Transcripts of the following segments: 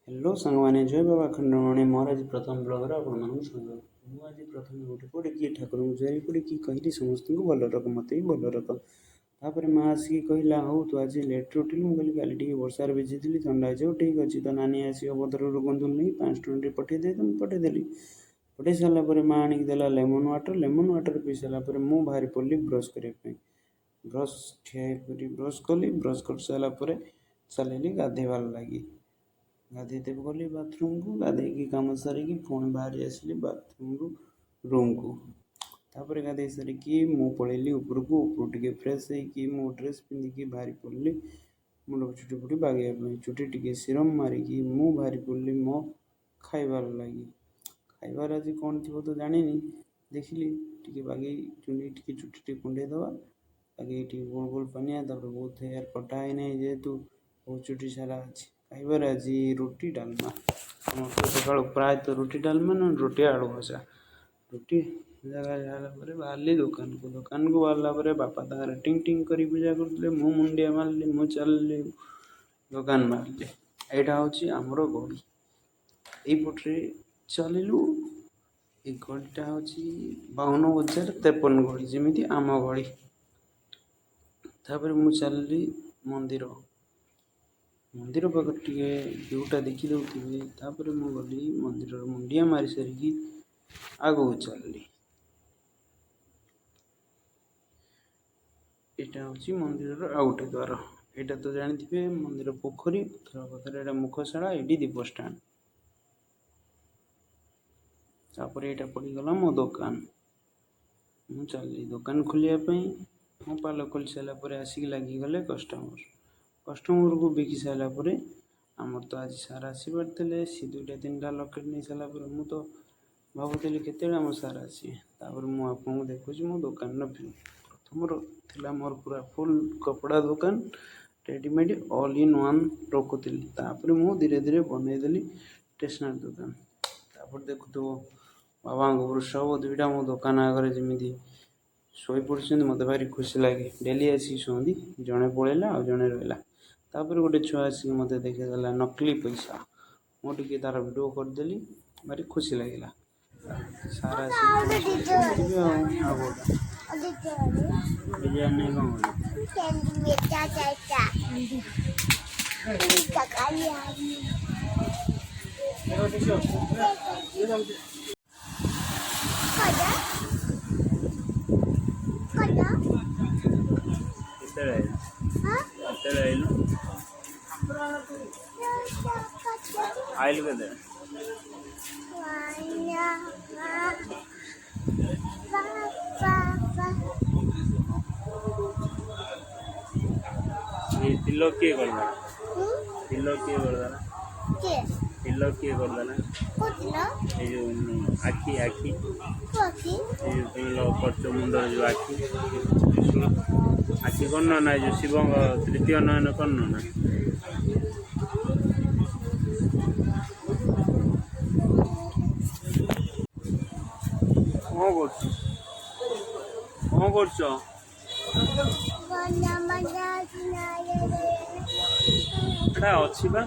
Hello सांगवाने जय बाबा खंडमणि मोर आज प्रथम ब्लगर आपको स्वागत। मुझे प्रथम गोटे पड़े किए ठाकुर को जारी पड़े कि कहली समस्त को भल रख मत भी भल रख। तापर माँ आसिक कहला हूँ तू आज लेट उठिलु मुझे कहली टी वर्षार भिजिली थंडा हो ठीक अच्छे तो नानी आसिक भद्र गंधुल नहीं 5 टଙ୍କା पठेदे तो मुझे पठेदेली। पठे सारापर माँ आणिक देला लेमन वाटर पी सारापर मुझे बाहरी पड़ी ब्रश करने। ब्रश ठिया ब्रश कली ब्रश कर सारापर चलि गाधेबार लगी। गाधे गली बाथरूम को गाधे कम सारिकी पुणी बाहरी आसली बाथरूम रूम को। तापर गाधे सारिकी मु पलैली उपरको टे फ्रेश होगी मो ड्रेस पिंधिकी बाहरी पड़ी मुंड चुटी फुटी बागेवा चुटी टे सीरम मारिकी मु बाहरी पड़ी मो खाइबार लगी। खाइबार आज कौन थी तो जानी देखिली टे बागे चुंडी टे चुटी टे कुंडे दवा बागे गोल गोल पानिया बहुत हेयर कटा है नहीं जेहेतु बहुत चुटी सारा अच्छी। खाइबार आज रुटी डालमा सका प्रायतः रुटी डालमा ना रुटी आलू भजा रुटी जगह बाहरली दुकान को बाहरला बापा तार टिंग टिंग कर पूजा करते मु मुंडिया मारली मु चलि दुकान बाहरली। यहाँ हूँ आमर गड़ी यपटे चलू ये गड़ीटा हूँ 52,53 गड़ी जमी आम गड़ी। तापर मु चलि मंदिर मंदिर पाखे टे व्यूटा देखी दूसरी तापर मु गली मंदिर मुंडिया मारी सारिकी आगू चलली। यहाँ हूँ मंदिर आउ गोटे द्वार यहाँ तो जानते मंदिर पोखरी पाखे मुखशाला ये दीप स्टाण तापर यहाँ पड़गला मो दुकान मु चलि दुकान खोलियापाई मो पाल खोल सारापर आसिक लगिगले कस्टमर को बिकी सारापर आमर तो आज सार आसबार थे सी 2-3टा लकेट नहीं सारापर मु तो भावुली के आम सार आसपर मुझे देखुची मो दुकान प्रथम था मोर पूरा फुल कपड़ा दुकान रेडीमेड ऑल इन वन रखुली तापर मु धीरे धीरे बनईदेली स्टेशनरी दुकान। तापर देखु बाबा वृषभ दुईटा मो दुकान आगे जमी शोई पड़ी मत भारी खुशी लगे डेली आसिक शुंदी जड़े पलैला आ जड़े रहा। तापर गोटे छुआ आसिक मत देखेदेला नकली पैसा मुझे तार भिडियो करदेली भारी खुशी लगे सारा आइल के तिलक किए करदा तिलक किए करदा तिलक किए करदा ये जो आखी आखी करच मुंडर जो आखी आखि कर्ण ना जो शिव तृतीय नयन कर्ण ना कौन करछ अच्छी बा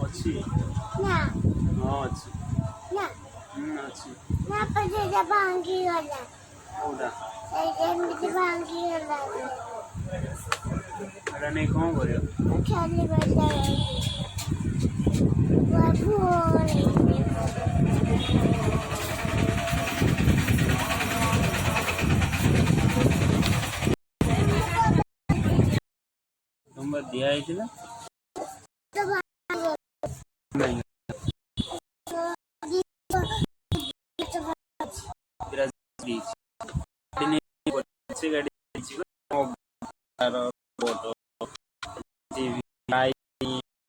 अच्छी हाँ अच्छी अच्छी भांगी गला नहीं कौन कर नंबर दिया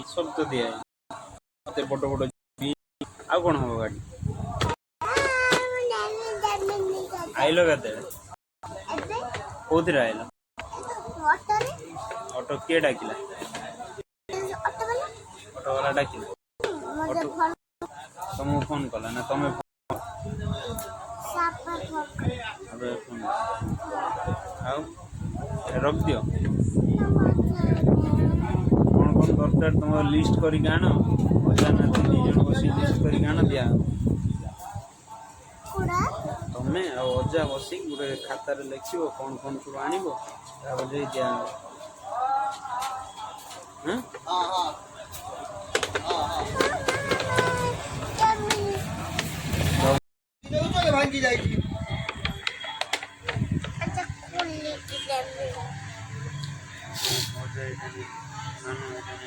सब तो दिया मत बड़ बड़ आ कौन हम गाड़ी आइल के कौन आइल ऑटो किए डाकिला ऑटो वाला डाकिला ऑटो तुम फोन कला ना तुम फोन रख दियो कौन कौन खातार तुम लिस्ट करिक आण अजा नाती दी जण बसी लिस्ट करिक आण दिया कुड़ा तमे आ अजा बसी गोटे खातार लिखिबो कौन कौन सब आनिबो तापर जे दिया हां भांगी जाएगी अच्छा खुली की जमी अजा एठाने नानो एठाने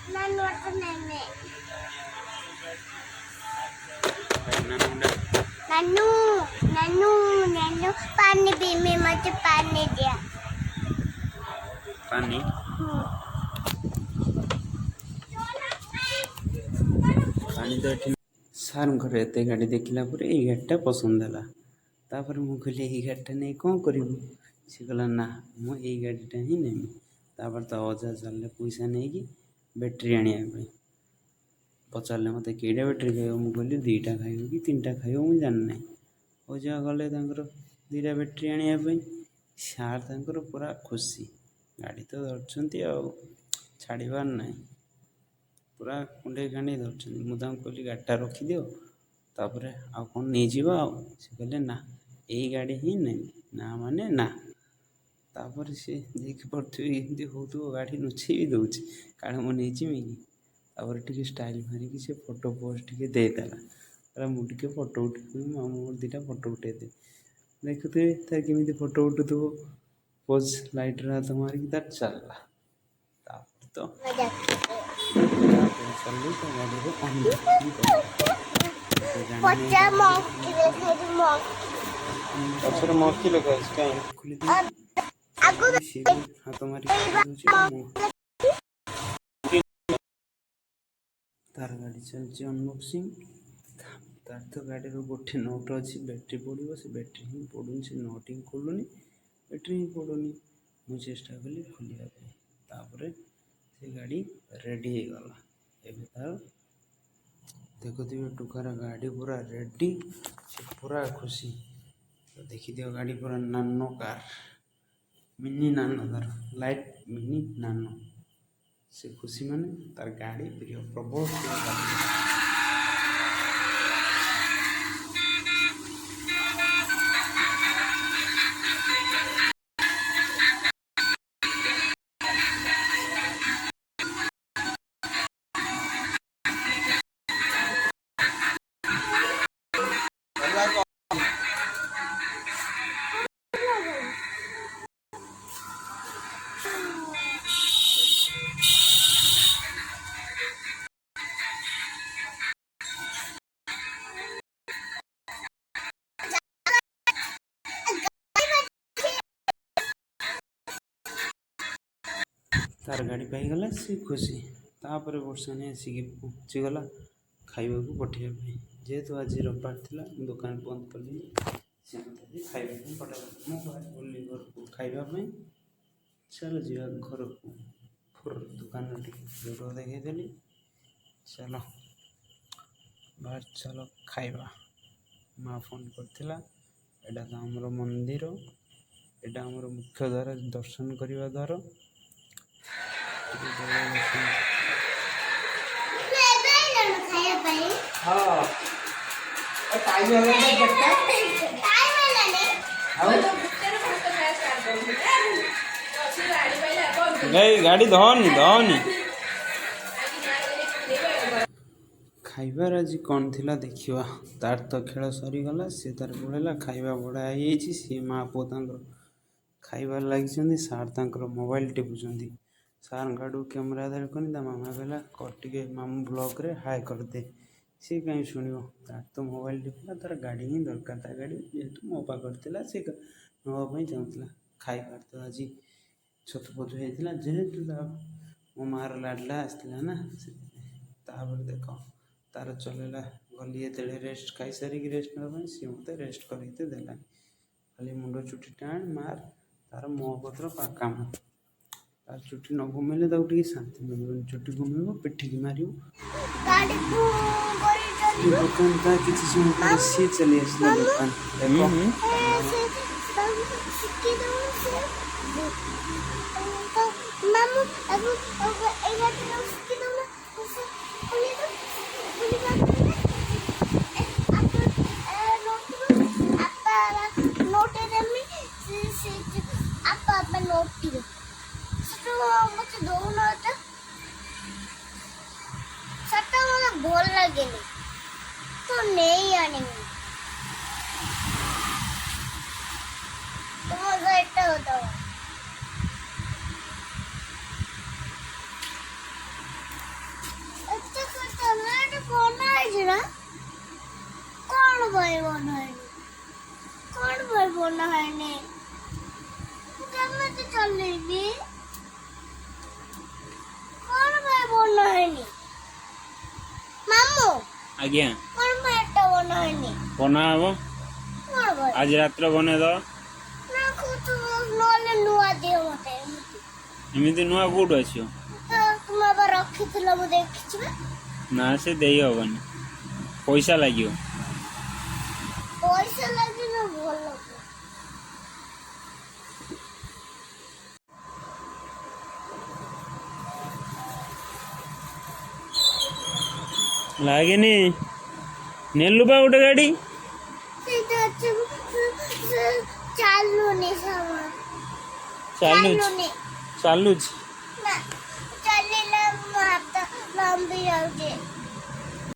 नानू तो नहीं नानो मुंडा नानू नानू नानू पानी भी में मुझे पानी दिया पानी पानी तो एठी सार घर एते गाड़ी देखला पर एई गाड़ीटा पसंद हला तापर मु कहली एई गाड़ीटा नै कोन करिवु से कहला ना मु एई गाड़ीटा ही नेमी तापर तो अजा चलले पैसा नै कि बैटरी आनिया पे पचारले मते केडा बैटरी खाइबो मु कहली दुईटा खाइबो कि तीनटा खाइबो मु जानि नै अजा गले तांकर दुईटा बैटरी आनिया पे सार तांकर पूरा खुशी गाड़ी तो धरछंती आ छाड़ीबार नै पूरा कुंडे कांडे धरछंती मु तांको कहली गाड़ीटा रखी दियो तापर आ कोन नै जीवा से कहले ना एई गाड़ी ही नै ना माने ना तापर से देखि पड़थि एमती होतु गाड़ी नुछी भी दउछि कारण मु नै जिमि कि तापर टिके स्टाइल मारी कि से फोटो पोस्ट टिके दे देला अरे मु टिके फोटो उठेबि मामू मोर दिटा फोटो उठे दे देखुथे तार केमिति फोटो उठुथबो पोज लाइट रा हाथ मारी कि तार चलला तापर तो मजा चलली तो गाड़ी रे अनबॉक्सिंग कर पचा मौकी देखा मौकी पछरे मक्खी लगा इसका खुली दे आगु से हाथ मारी तार गाड़ी चलছে अनबॉक्सिंग तार तो गाड़ी रो गोटे नोट अछि बैटरी पड़ो से बैटरी ही पड़ुन से नोट ही खोलुनी बैटरी ही पड़ुनी मु चेष्टा कली खोलिया पे तापर से गाड़ी रेडी हो गला एबे तार देखुथिबे टुकार गाड़ी पूरा रेडी से पूरा खुशी तो देखि दियो गाड़ी पूरा नानो कार मिनी नानो तार लाइट मिनी नानो से खुशी माने तार गाड़ी प्रिय प्रबल प्रिय गाड़ी तार गाड़ी पाईगला से खुशी तापर वर्षाने आसिक पहुँचीगला खाइबा को पठेबा जेहेतु आज रविवार थिला दुकान बंद कली से मते खाइबा को पठेबा मु बोली घर को खाइबा में चलो जीवा घर को फिर दुकान वीडियो देखे देली चलो बाहर चलो खाइबा माँ फोन करथिला एटा तो हमर मंदिर एटा हमर मुख्य द्वार दर्शन करवा द्वार हाँ टाइम हो गया गाड़ी धनी धनी खाइबार आज कौन थिला देखिवा तार तो खेल सरीगला सी तार पड़ेगा खाइबा बड़ा हो सी माँ पुओ खाइबार लगी सार तर मोबाइल टिपुंट सार गाड़ू कैमेरा धर कर मामा कहला टे मामू ब्लॉक रे हाय कर दे सी कहीं शुणव तार तो मोबाइल टिपला तार गाड़ी ही दरकार ता गाड़ी जेहेतु मो पाखर सी नापी चाहूला खाइबार तो आज छतपथ होता जेहेतु मो मार लाडला आसला ना तापर देख तार चलला गली ये रेस्ट खाई सारिक रेस्ट ना सी मत रेस्ट करते देला खाली मुंड चुटी टाण मार तार मो पत्र काम तार चुटी न घुमेले टे शांति मिल चुटी घुमेब पिठिकी मार दुकान का किसी समय पर सी चली आसला दुकान मामू अब ଭଲ ଲାଗେନି ତ ନେଇ ଆଣିବି ତୁମ ସହିତ ଦବ ଏତେ କଥା ଏଠି ବନା ହେଇଛି ନା କଣ ପାଇଁ ବନା ହେଇନି କଣ ପାଇଁ ବନା ହେଇନି ମୁଁ କେମିତି ଚଲେଇବି କଣ ପାଇଁ ବନା ହେଇନି ମାମୁଁ ଆଜ୍ଞା କଣ ପାଇଁ ଏଟା ବନା ହେଇନି ବନା ହବ କଣ ପାଇଁ ଆଜି ରାତିରେ ବନେଇଦବ ନା ତୁ ନହେଲେ ନୂଆ ଦିଅ ମତେ ଏମିତି ନୂଆ କୋଉଠୁ ଆସିବ ତ ତୁମେ ଆবার ରଖିଥିଲ ମୁଁ ଦେଖିଛି ବା ନା ସେ ଦେଇ ହବନି ପଇସା ଲାଗିବ ପଇସା ଲାଗିଲେ ଭଲ ଲାଗେନି ନେଲୁ ବା ଗୋଟେ ଗାଡି ସେଇଟା ଚାଲୁନି ସାମା ଚାଲୁଛି ଚାଲୁଛି ନା ଚାଲିଲେ ମୋ ହାତ ଲମ୍ବି ଯାଉଛି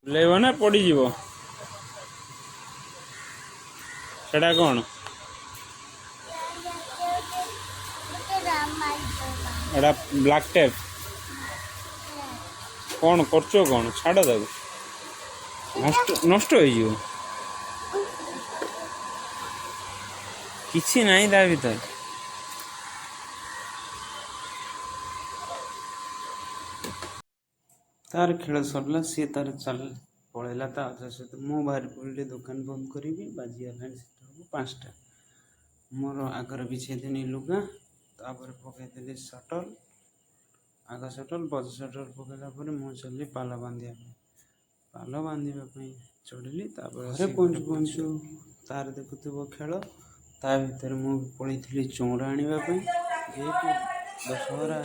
ବୁଲେଇବ ନା ପଡ଼ିଯିବ ସେଟା କ'ଣ ଏଟା ବ୍ଲାକ୍ ଟେପ୍ କ'ଣ କରୁଛ କ'ଣ ଛାଡ଼ ତାକୁ ନଷ୍ଟ ହେଇଯିବ କିଛି ନାହିଁ ତା ଭିତରେ ତାର ଖେଳ ସରିଲା ସିଏ ତାର ପଳେଇଲା ତା ଅଜା ସହିତ ମୁଁ ବାହାରି ପଡ଼ିଲି ଦୋକାନ ବନ୍ଦ କରିବି ବାଜି ହେଲାଣି ସେଟା ହେବ 5ଟା ମୋର ଆଗରେ ବିଛେଇଦେଲି ଲୁଗା ତାପରେ ପକାଇଦେଲି ସଟଲ ଆଗ ସଟଲ ପଛ ସଟଲ ପକାଇଲା ପରେ ମୁଁ ଚାଲିଲି ପାଲ ବାନ୍ଧିବା ପାଇଁ ପାଲ ବାନ୍ଧିବା ପାଇଁ ଚଢ଼ିଲି ତାପରେ ଘରେ ପହଞ୍ଚୁ ପହଞ୍ଚୁ ତାର ଦେଖୁଥିବ ଖେଳ ତା ଭିତରେ ମୁଁ ପଳେଇଥିଲି ଚଉଁରା ଆଣିବା ପାଇଁ ଯେହେତୁ ଦଶହରା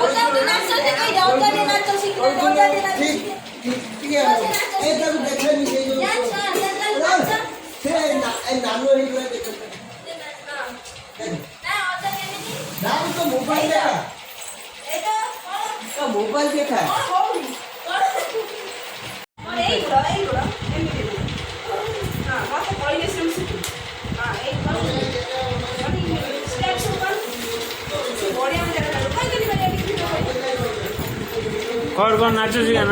মোবাইল দেখা କର କ'ଣ ନାଚ ଶିଖା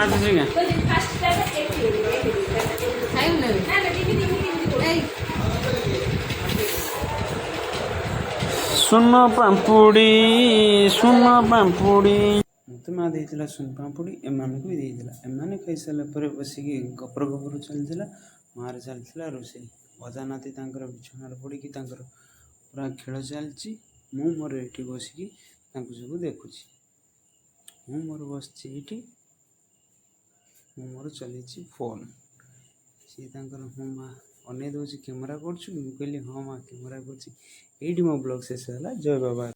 ସୁନ ପାମ୍ପୁଡ଼ି ମୋତେ ମା ଦେଇଥିଲା ସୁନ ପାମ୍ପୁଡ଼ି ଏମାନଙ୍କୁ ବି ଦେଇଥିଲା ଏମାନେ ଖାଇସାରିଲା ପରେ ବସିକି ଗପର ଚାଲିଥିଲା ମାଆରେ ଚାଲିଥିଲା ରୋଷେଇ ଅଜା ନାତି ତାଙ୍କର ବିଛଣାରେ ପଡ଼ିକି ତାଙ୍କର ପୁରା ଖେଳ ଚାଲିଛି ମୁଁ ମୋର ଏଠି ବସିକି ତାଙ୍କୁ ସବୁ ଦେଖୁଛି ମୁଁ ମୋର ବସିଛି ଏଇଠି ମୁଁ ମୋର ଚଲେଇଛି ଫୋନ୍ ସିଏ ତାଙ୍କର ହଁ ମା ଅନେଇ ଦେଉଛି କ୍ୟାମେରା କରୁଛୁ ମୁଁ କହିଲି ହଁ ମା କ୍ୟାମେରା କରୁଛି ଏଇଠି ମୋ ବ୍ଲଗ୍ ଶେଷ ହେଲା ଜୟ ବାବା।